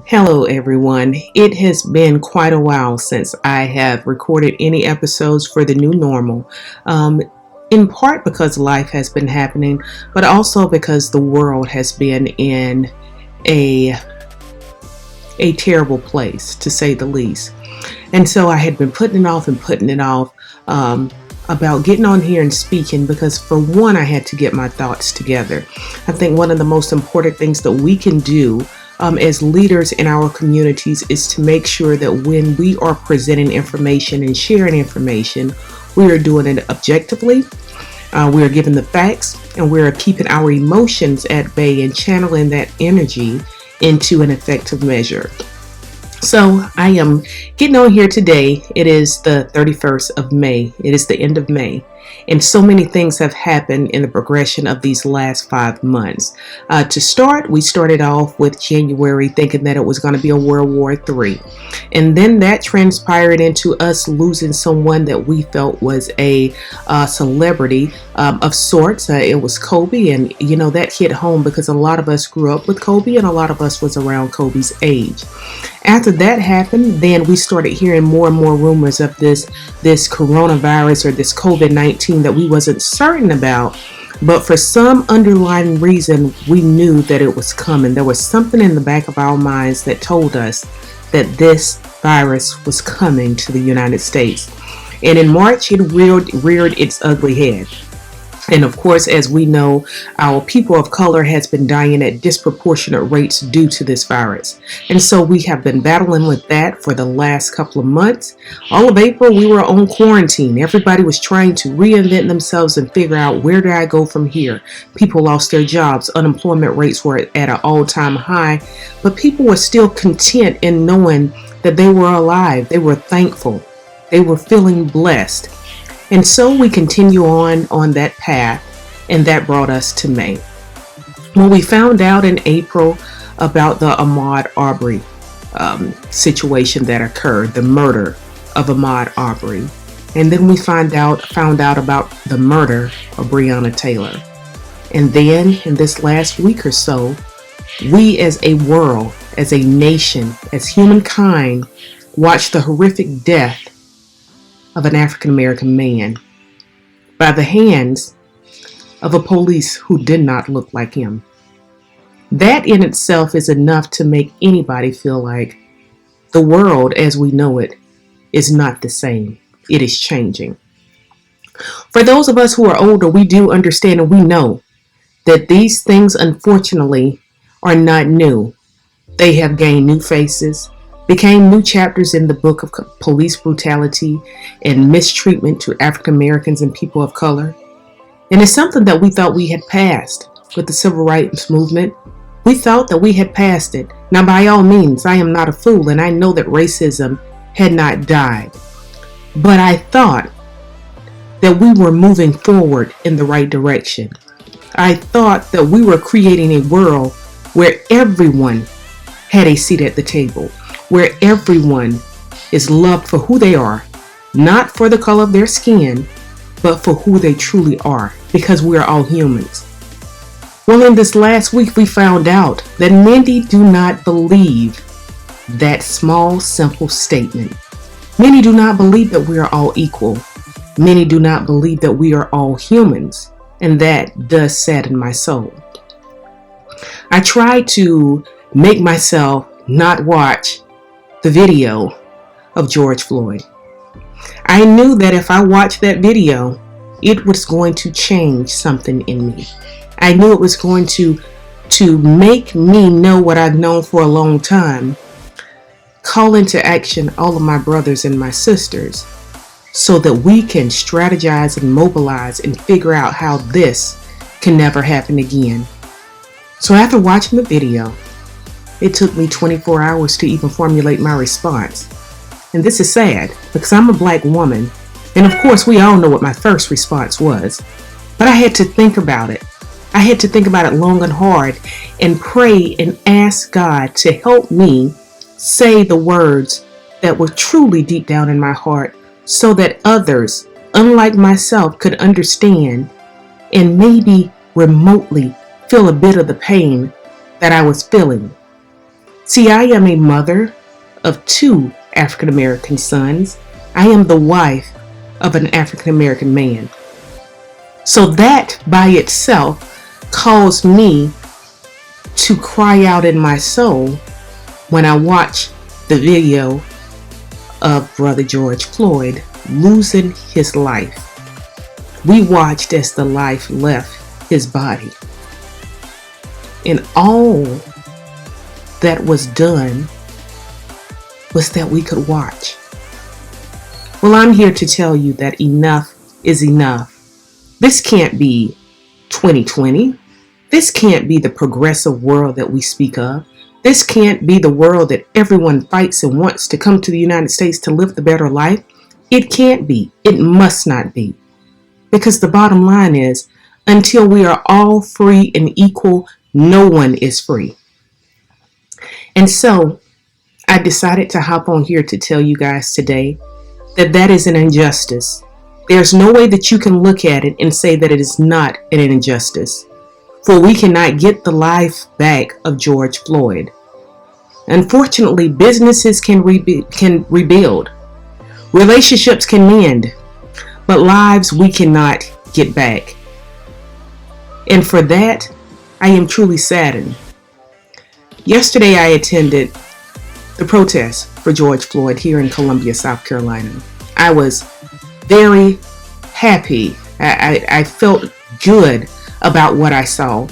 Hello, everyone. It has been quite a while since I have recorded any episodes for the new normal, in part because life has been happening, but also because the world has been in a, a terrible place, to say the least. And so I had been putting it off and putting it off about getting on here and speaking because, for one, I had to get my thoughts together. I think one of the most important things that we can do as leaders in our communities is to make sure that when we are presenting information and sharing information, we are doing it objectively, we are giving the facts, and we are keeping our emotions at bay and channeling that energy into an effective measure. So I am getting on here today. It is the 31st of May. It is the end of May. And so many things have happened in the progression of these last 5 months. To start, we started off with January thinking that it was going to be a World War III. And then that transpired into us losing someone that we felt was a celebrity of sorts. It was Kobe. And, that hit home because a lot of us grew up with Kobe and a lot of us was around Kobe's age. After that happened, then we started hearing more and more rumors of this coronavirus or this COVID-19 that we wasn't certain about. But for some underlying reason, we knew that it was coming. There was something in the back of our minds that told us that this virus was coming to the United States. And in March, it reared its ugly head. And of course, as we know, our people of color has been dying at disproportionate rates due to this virus. And so we have been battling with that for the last couple of months. All of April, we were on quarantine. Everybody was trying to reinvent themselves and figure out, where do I go from here? People lost their jobs. Unemployment rates were at an all-time high. But people were still content in knowing that they were alive. They were thankful. They were feeling blessed. And so we continue on that path, and that brought us to May. When we found out in April about the Ahmaud Arbery situation that occurred, the murder of Ahmaud Arbery, and then we found out about the murder of Breonna Taylor. And then in this last week or so, we as a world, as a nation, as humankind, watched the horrific death of an African American man by the hands of a police who did not look like him. That in itself is enough to make anybody feel like the world as we know it is not the same. It is changing. For those of us who are older, we do understand and we know that these things, unfortunately, are not new. They have gained new faces, became new chapters in the book of police brutality and mistreatment to African Americans and people of color. And it's something that we thought we had passed with the civil rights movement. We thought that we had passed it. Now, by all means, I am not a fool, and I know that racism had not died. But I thought that we were moving forward in the right direction. I thought that we were creating a world where everyone had a seat at the table, where everyone is loved for who they are, not for the color of their skin, but for who they truly are, because we are all humans. Well, in this last week, we found out that many do not believe that small, simple statement. Many do not believe that we are all equal. Many do not believe that we are all humans, and that does sadden my soul. I tried to make myself not watch the video of George Floyd. I knew that if I watched that video, it was going to change something in me. I knew it was going to make me know what I've known for a long time, call into action all of my brothers and my sisters so that we can strategize and mobilize and figure out how this can never happen again. So after watching the video, it took me 24 hours to even formulate my response. And this is sad because I'm a black woman. And of course, we all know what my first response was. But I had to think about it. I had to think about it long and hard and pray and ask God to help me say the words that were truly deep down in my heart so that others, unlike myself, could understand and maybe remotely feel a bit of the pain that I was feeling. See, I am a mother of 2 African American sons. I am the wife of an African American man. So that by itself caused me to cry out in my soul when I watched the video of Brother George Floyd losing his life. We watched as the life left his body. And all that was done was that we could watch. Well, I'm here to tell you that enough is enough. This can't be 2020. This can't be the progressive world that we speak of. This can't be the world that everyone fights and wants to come to the United States to live the better life. It can't be. It must not be. Because the bottom line is, until we are all free and equal, no one is free. And so, I decided to hop on here to tell you guys today that that is an injustice. There's no way that you can look at it and say that it is not an injustice. For we cannot get the life back of George Floyd. Unfortunately, businesses can rebuild. Relationships can mend. But lives we cannot get back. And for that, I am truly saddened. Yesterday I attended the protest for George Floyd here in Columbia, South Carolina. I was very happy. I felt good about what I saw.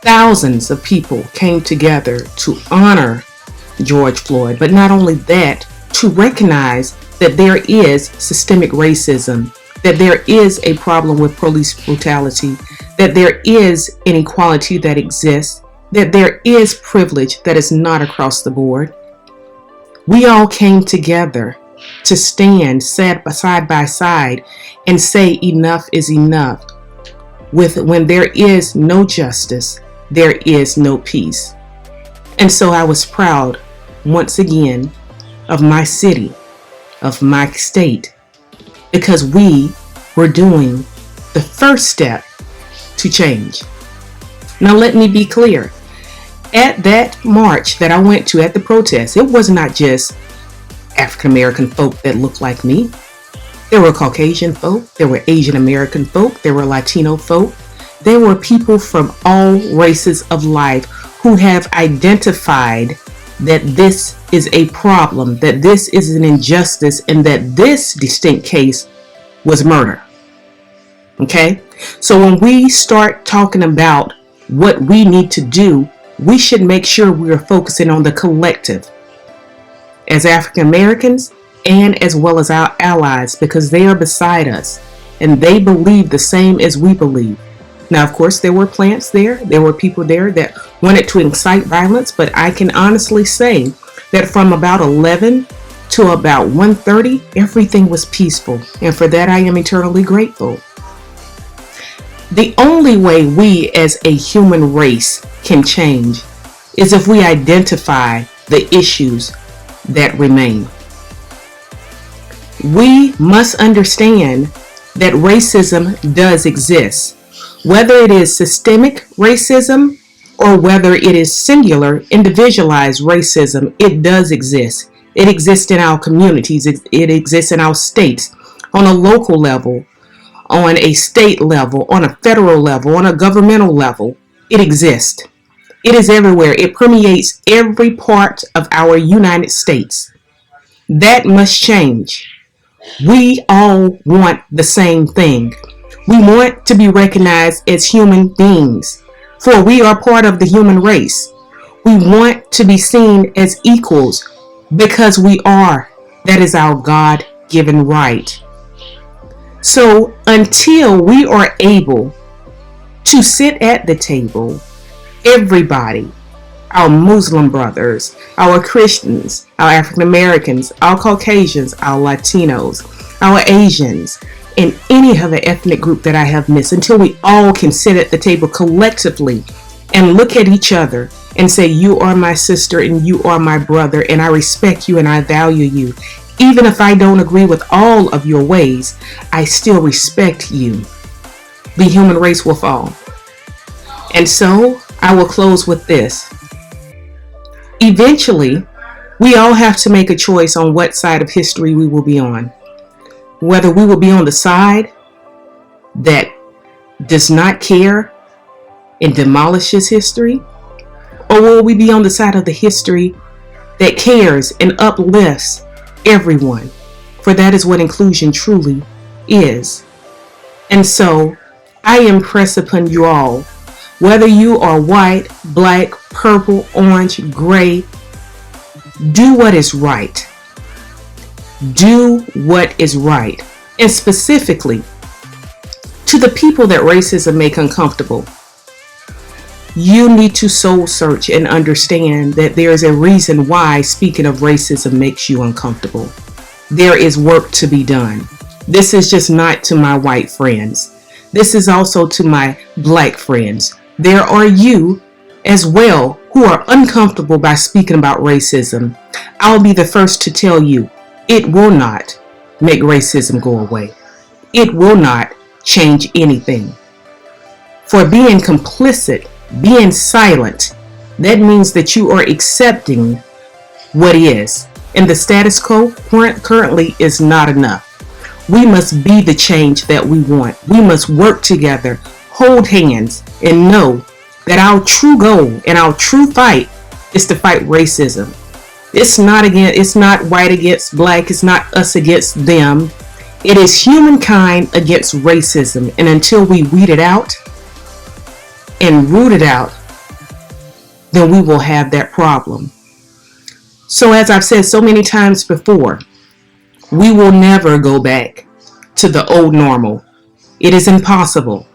Thousands of people came together to honor George Floyd, but not only that, to recognize that there is systemic racism, that there is a problem with police brutality, that there is inequality that exists, that there is privilege that is not across the board. We all came together to stand side by side and say enough is enough. When there is no justice, there is no peace. And so I was proud once again of my city, of my state, because we were doing the first step to change. Now let me be clear. At that march that I went to, at the protest, it was not just African American folk that looked like me. There were Caucasian folk, there were Asian American folk, there were Latino folk. There were people from all races of life who have identified that this is a problem, that this is an injustice, and that this distinct case was murder. Okay? So when we start talking about what we need to do, we should make sure we are focusing on the collective as African Americans and as well as our allies, because they are beside us and they believe the same as we believe. Now, of course, there were plants there. There were people there that wanted to incite violence, but I can honestly say that from about 11 to about 1:30, everything was peaceful. And for that, I am eternally grateful. The only way we as a human race can change is if we identify the issues that remain. We must understand that racism does exist. Whether it is systemic racism or whether it is singular, individualized racism, it does exist. It exists in our communities. It exists in our states, on a local level, on a state level, on a federal level, on a governmental level. It exists. It is everywhere. It permeates every part of our United States. That must change. We all want the same thing. We want to be recognized as human beings, for we are part of the human race. We want to be seen as equals because we are. That is our God-given right. So until we are able to sit at the table, everybody, our Muslim brothers, our Christians, our African Americans, our Caucasians, our Latinos, our Asians, and any other ethnic group that I have missed, until we all can sit at the table collectively and look at each other and say, you are my sister and you are my brother, and I respect you and I value you. Even if I don't agree with all of your ways, I still respect you. The human race will fall. And so I will close with this. Eventually, we all have to make a choice on what side of history we will be on. Whether we will be on the side that does not care and demolishes history, or will we be on the side of the history that cares and uplifts everyone? For that is what inclusion truly is. And so, I impress upon you all, whether you are white, black, purple, orange, gray, do what is right. Do what is right. And specifically, to the people that racism make uncomfortable, you need to soul search and understand that there is a reason why speaking of racism makes you uncomfortable. There is work to be done. This is just not to my white friends. This is also to my black friends. There are you as well who are uncomfortable by speaking about racism. I'll be the first to tell you, it will not make racism go away. It will not change anything. For being complicit, being silent, that means that you are accepting what is. And the status quo currently is not enough. We must be the change that we want. We must work together, hold hands, and know that our true goal and our true fight is to fight racism. It's not white against black, it's not us against them. It is humankind against racism. And until we weed it out and root it out, then we will have that problem. So as I've said so many times before, we will never go back to the old normal. It is impossible.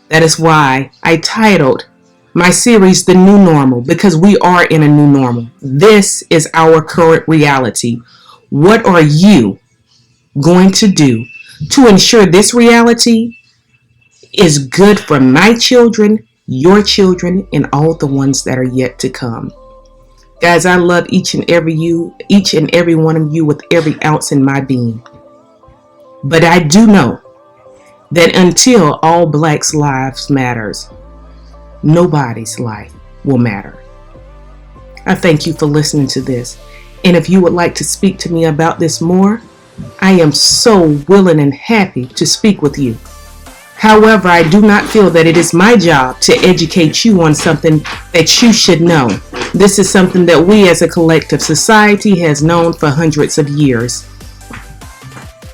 That is why I titled my series The New Normal, because we are in a new normal. This is our current reality. What are you going to do to ensure this reality is good for my children, your children, and all the ones that are yet to come? Guys, I love each and every one of you with every ounce in my being. But I do know that until all blacks' lives matters, nobody's life will matter. I thank you for listening to this. And if you would like to speak to me about this more, I am so willing and happy to speak with you. However, I do not feel that it is my job to educate you on something that you should know. This is something that we as a collective society has known for hundreds of years.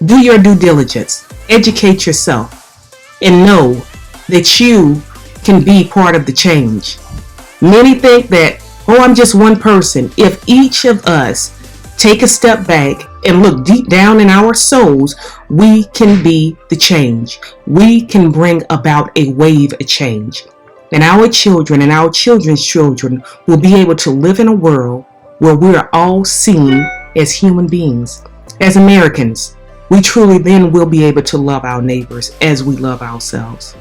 Do your due diligence, educate yourself, and know that you can be part of the change. Many think that, I'm just one person. If each of us take a step back and look deep down in our souls, we can be the change. We can bring about a wave of change. And our children and our children's children will be able to live in a world where we are all seen as human beings. As Americans, we truly then will be able to love our neighbors as we love ourselves.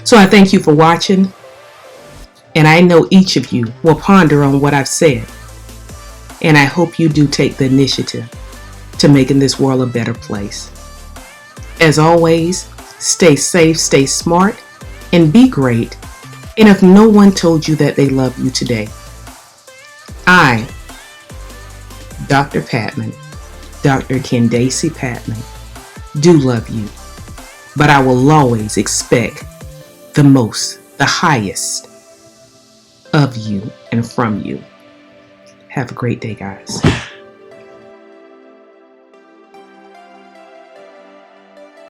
So I thank you for watching, and I know each of you will ponder on what I've said. And I hope you do take the initiative to making this world a better place. As always, stay safe, stay smart, and be great. And if no one told you that they love you today, I, Dr. Patman, Dr. Candace Patman, do love you. But I will always expect the most, the highest of you and from you. Have a great day, guys.